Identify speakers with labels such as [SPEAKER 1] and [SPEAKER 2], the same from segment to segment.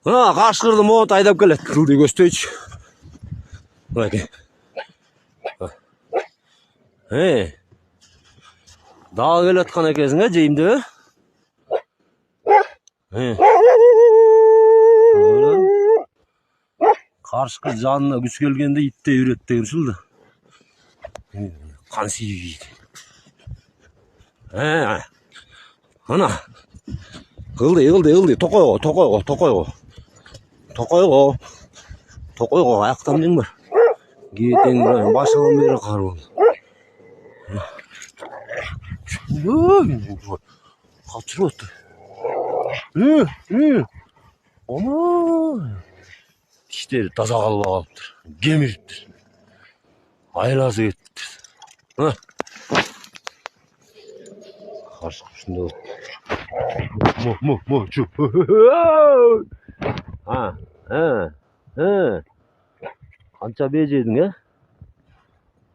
[SPEAKER 1] Қашқырды монт айдап келеді. Руди көстейші. Бәке. Дағы келет қана кезің, жейімді? Қаршқыр жанына күш келгенде итте үйрет деген шылды. Қансы үйейді. Ана. Қылды. Тоқойға, аяқтан нең бар. Кетен бұрайын, башылан бері қар болды. Қалтыр өтті. Тіштері таза қалып алыптыр. Кеміріптір. Айласы кеттір. Қаршық үшінде өтті. Қанша бежедің,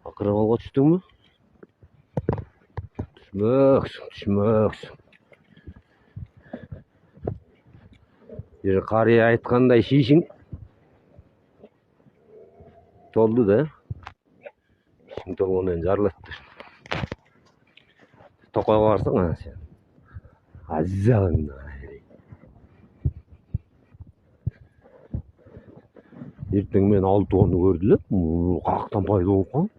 [SPEAKER 1] Ақырағалға түстің мі? Түшмөксің. Бір қария айтқандай шишің толды да. Шишің толғаннан жарылаттыр. Тоқайға барсың сен. Азағыңда. Ертең мен 6 оны көрділер. Қақтан пайда болып қалды.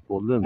[SPEAKER 1] Болды